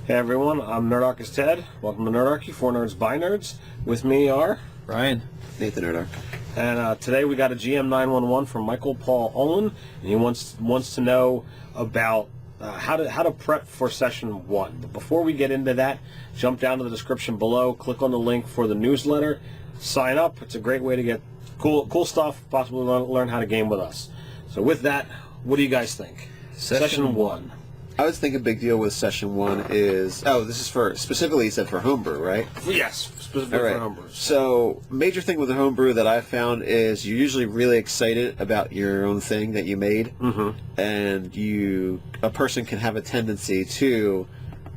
Hey everyone, I'm Nerdarchy Ted. Welcome to Nerdarchy, for nerds by nerds. With me are Ryan, Nathan Nerdarch. And today we got a GM 911 from Michael Paul Owen, and he wants to know about how to prep for session 1. But before we get into that, jump down to the description below, click on the link for the newsletter, sign up. It's a great way to get cool stuff, possibly learn how to game with us. So with that, what do you guys think? Session 1. I was thinking a big deal with session 1 is... Oh, this is for... Specifically, you said for homebrew, right? Yes, specifically for homebrew. So, major thing with the homebrew that I've found is you're usually really excited about your own thing that you made. Mm-hmm. And a person can have a tendency to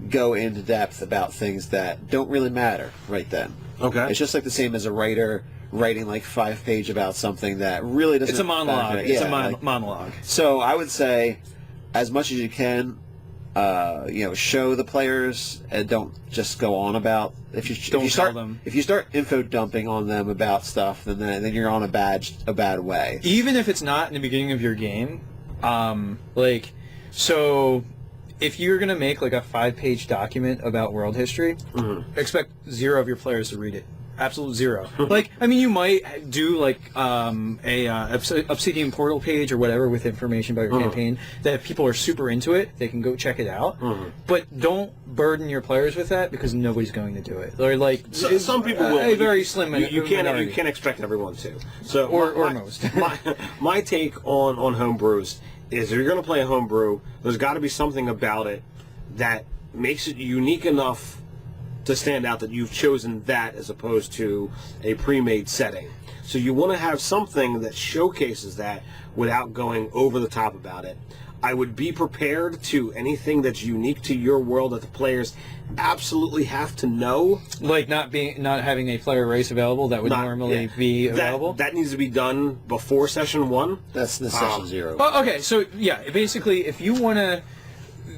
go into depth about things that don't really matter right then. Okay. It's just like the same as a writer writing like 5-page about something that really doesn't... it's a monologue. It's a monologue. So, I would say, as much as you can... show the players and don't just go on about. If you start info dumping on them about stuff, then you're on a bad way. Even if it's not in the beginning of your game, so if you're gonna make like a 5-page document about world history, expect 0 of your players to read it. Absolute 0. You might do like a Obsidian portal page or whatever with information about your campaign that if people are super into it, they can go check it out. But don't burden your players with that because nobody's going to do it. Or some people will. A very slim. You can't expect everyone to. So or most. my take on homebrews is if you're going to play a homebrew, there's got to be something about it that makes it unique enough to stand out that you've chosen that as opposed to a pre-made setting. So you want to have something that showcases that without going over the top about it. I would be prepared to anything that's unique to your world that the players absolutely have to know. Like not having a player race available that would normally be available? That needs to be done before session 1. That's the session 0. Okay, so yeah, basically if you want to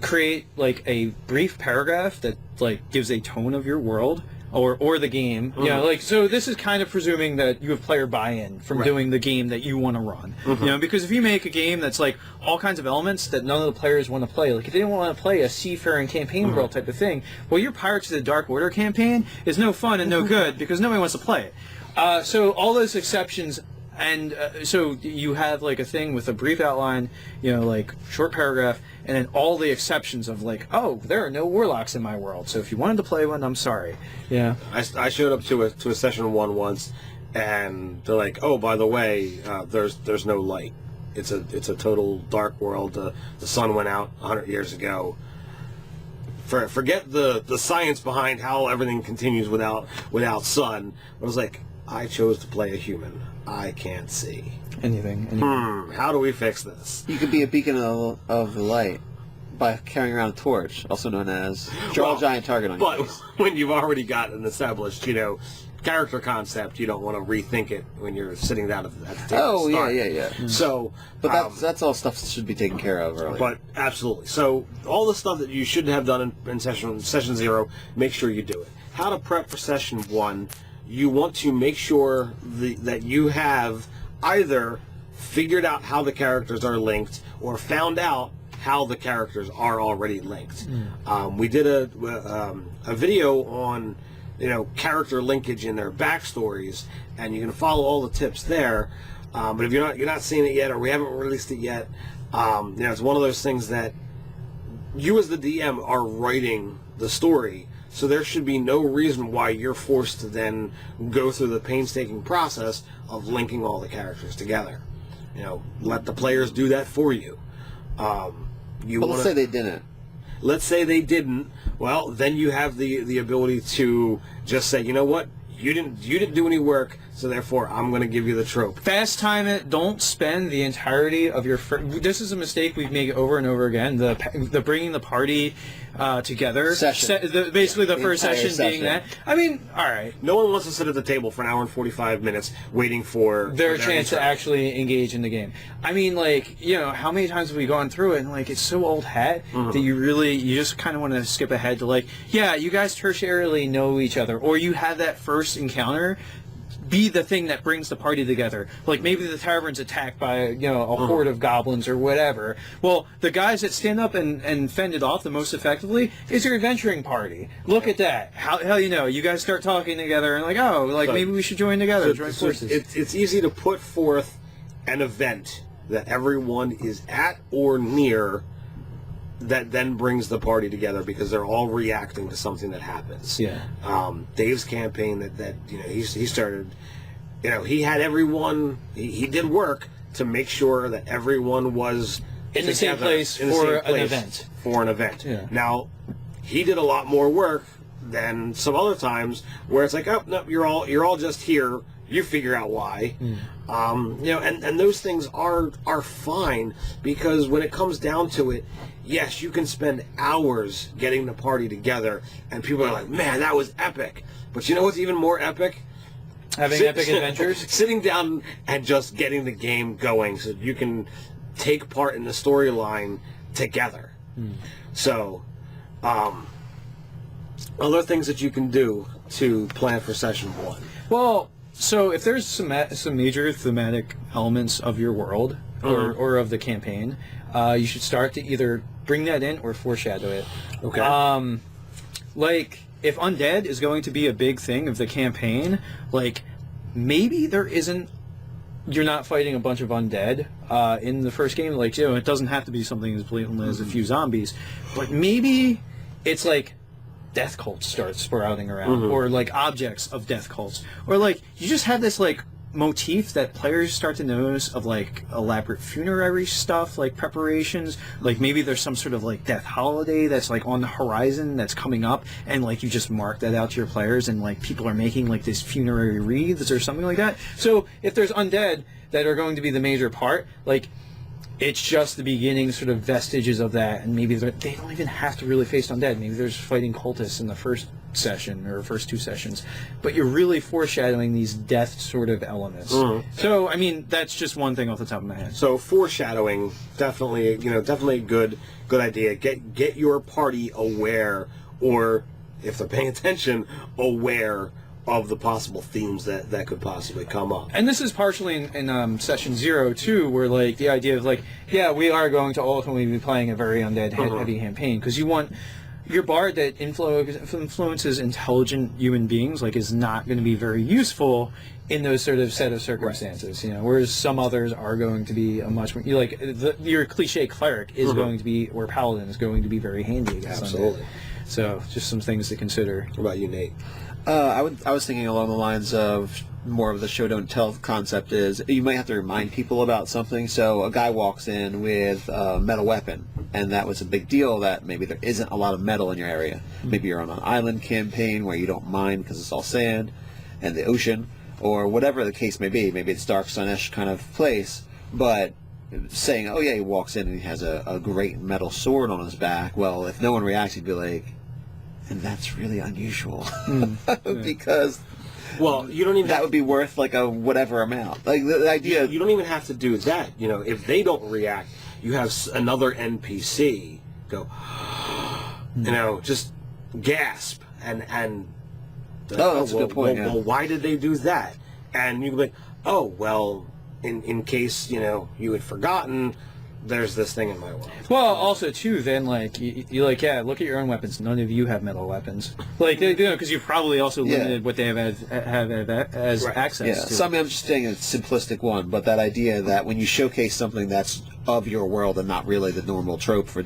create like a brief paragraph that like gives a tone of your world or the game. So this is kind of presuming that you have player buy-in from doing the game that you want to run. Because if you make a game that's like all kinds of elements that none of the players want to play, like if they don't want to play a seafaring campaign world type of thing, well, your Pirates of the Dark Order campaign is no fun and no good because nobody wants to play it. So all those exceptions. And so you have like a thing with a brief outline, like short paragraph, and then all the exceptions of like, oh, there are no warlocks in my world. So if you wanted to play one, I'm sorry. Yeah. I showed up to a session 1 once, and they're like, oh, by the way, there's no light. It's a total dark world. The sun went out 100 years ago. Forget the science behind how everything continues without sun. But I was like, I chose to play a human. I can't see anything. How do we fix this? You could be a beacon of the light by carrying around a torch, also known as draw a giant target on you. But when you've already got an established, character concept, you don't want to rethink it when you're sitting down at the table. Oh, yeah. So, but that's all stuff that should be taken care of early. But absolutely. So all the stuff that you should have done in session 0, make sure you do it. How to prep for session 1. You want to make sure that you have either figured out how the characters are linked or found out how the characters are already linked. We did a video on character linkage in their backstories, and you can follow all the tips there. But if you're not seeing it yet, or we haven't released it yet, it's one of those things that you as the DM are writing the story. So there should be no reason why you're forced to then go through the painstaking process of linking all the characters together. Let the players do that for you. Let's say they didn't. Let's say they didn't. Well, then you have the ability to just say, you know what? You didn't do any work, so therefore I'm going to give you the trope. Fast time it. Don't spend the entirety of your... This is a mistake we've made over and over again. The bringing the party together. Basically the first session being that. I mean, all right. No one wants to sit at the table for an hour and 45 minutes waiting for their chance to actually engage in the game. I mean, how many times have we gone through it, and it's so old hat that you just kind of want to skip ahead to you guys tertiarily know each other, or you have that first encounter be the thing that brings the party together. Like maybe the tavern's attacked by a horde of goblins or whatever. Well, the guys that stand up and fend it off the most effectively is your adventuring party. Look at that. How you guys start talking together and maybe we should join together, join forces. It's easy to put forth an event that everyone is at or near that then brings the party together because they're all reacting to something that happens. Yeah. Dave's campaign that he started, he had everyone, he did work to make sure that everyone was in the same place for an event. For an event. Yeah. Now, he did a lot more work than some other times where it's like, oh no, you're all just here. You figure out why. And those things are fine because when it comes down to it, yes, you can spend hours getting the party together, and people are like, man, that was epic. But you know what's even more epic? Having epic adventures? Sitting down and just getting the game going so you can take part in the storyline together. So, other things that you can do to plan for session 1. Well, so if there's some major thematic elements of your world or of the campaign, you should start to either bring that in or foreshadow it. Okay. Like if undead is going to be a big thing of the campaign, like maybe you're not fighting a bunch of undead in the first game. Like it doesn't have to be something as blatant as a few zombies, but maybe it's like death cults start sprouting around, or like objects of death cults, or like you just have this like motif that players start to notice of like elaborate funerary stuff, like preparations, like maybe there's some sort of like death holiday that's like on the horizon that's coming up, and like you just mark that out to your players, and like people are making like these funerary wreaths or something like that. So if there's undead that are going to be the major part, like it's just the beginning sort of vestiges of that, and maybe they don't even have to really face undead. Maybe there's fighting cultists in the first session or first 2 sessions, but you're really foreshadowing these death sort of elements. So, I mean, that's just one thing off the top of my head. So foreshadowing, definitely a good idea. Get your party aware, or if they're paying attention, aware of the possible themes that could possibly come up. And this is partially in session 0 too, where like the idea of like, yeah, we are going to ultimately be playing a very undead heavy campaign, because you want your bard that influences intelligent human beings, like, is not going to be very useful in those sort of set of circumstances, whereas some others are going to be a much more, your cliche cleric is going to be, or paladin is going to be very handy against Absolutely. undead. So just some things to consider. What about you, Nate? I was thinking along the lines of more of the show don't tell concept is you might have to remind people about something. So a guy walks in with a metal weapon, and that was a big deal that maybe there isn't a lot of metal in your area. Maybe you're on an island campaign where you don't mind because it's all sand and the ocean, or whatever the case may be. Maybe it's Dark Sun-ish kind of place, but saying, oh yeah, he walks in and he has a great metal sword on his back. Well, if no one reacts, he'd be like, and that's really unusual. Because well, you don't even that would be worth like a whatever amount. Like the idea, you don't even have to do that. If they don't react, you have another NPC go, just gasp and. Oh, that's a good point. Well, why did they do that? And you can be like, oh, well, in case you had forgotten. There's this thing in my world. Well, also too, then like you look at your own weapons. None of you have metal weapons, like because you've probably also limited what they have as access to. Some I'm just saying a simplistic one, but that idea that when you showcase something that's of your world and not really the normal trope for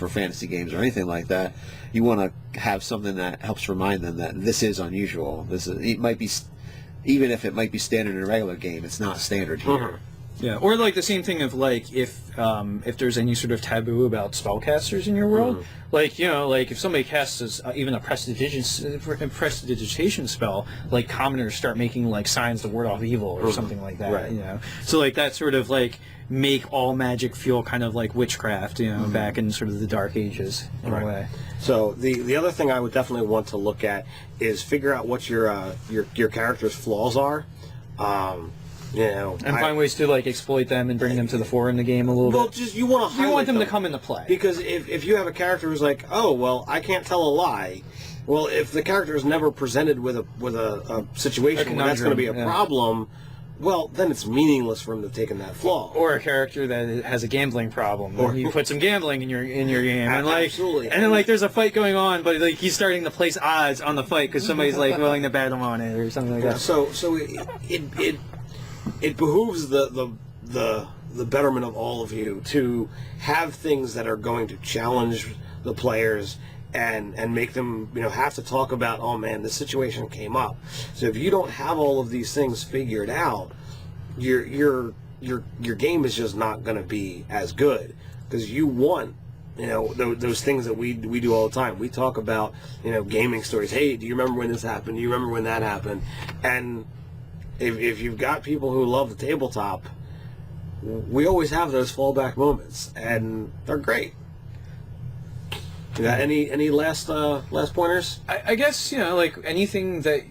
fantasy games or anything like that, you want to have something that helps remind them that this is unusual. It might be, even if it might be standard in a regular game, it's not standard here. Yeah, or like the same thing of like if there's any sort of taboo about spellcasters in your world, like if somebody casts even a prestidigitation spell, like commoners start making like signs to ward off evil or something like that. Right. So like that sort of like make all magic feel kind of like witchcraft, back in sort of the Dark Ages in a way. So the other thing I would definitely want to look at is figure out what your character's flaws are. And find ways to like exploit them and bring them to the fore in the game a little bit. Well, just you want them to come into play, because if you have a character who's like, oh well, I can't tell a lie, Well, if the character is never presented with a situation where that's going to be a problem, well, then it's meaningless for him to take in that flaw. Or a character that has a gambling problem. Or you put some gambling in your game, and absolutely. And then like there's a fight going on, but like he's starting to place odds on the fight because somebody's like willing to bet him on it or something like that. So it behooves the betterment of all of you to have things that are going to challenge the players and make them have to talk about, oh man, this situation came up. So if you don't have all of these things figured out, your game is just not going to be as good, because you want those things that we do all the time. We talk about gaming stories. Hey, do you remember when this happened? Do you remember when that happened? And if you've got people who love the tabletop, we always have those fallback moments, and they're great. You got any last pointers? I guess like anything that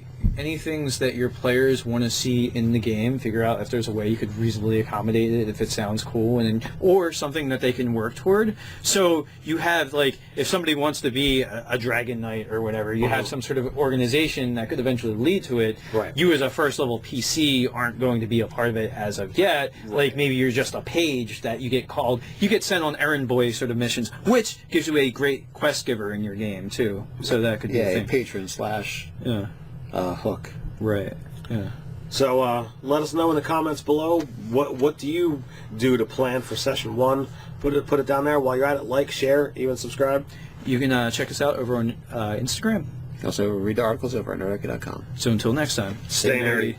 your players want to see in the game, figure out if there's a way you could reasonably accommodate it, if it sounds cool, or something that they can work toward. So you have, like, if somebody wants to be a dragon knight or whatever, you have some sort of organization that could eventually lead to it. Right. You as a first level PC aren't going to be a part of it as of yet. Right. Like maybe you're just a page that you get sent on errand boy sort of missions, which gives you a great quest giver in your game too. So that could be a thing. patron / hook. Right. Yeah. So let us know in the comments below, what do you do to plan for session 1? Put it down there. While you're at it, like, share, even subscribe. You can check us out over on Instagram. Also read the articles over at Nerdarchy.com. So until next time, stay nerdy.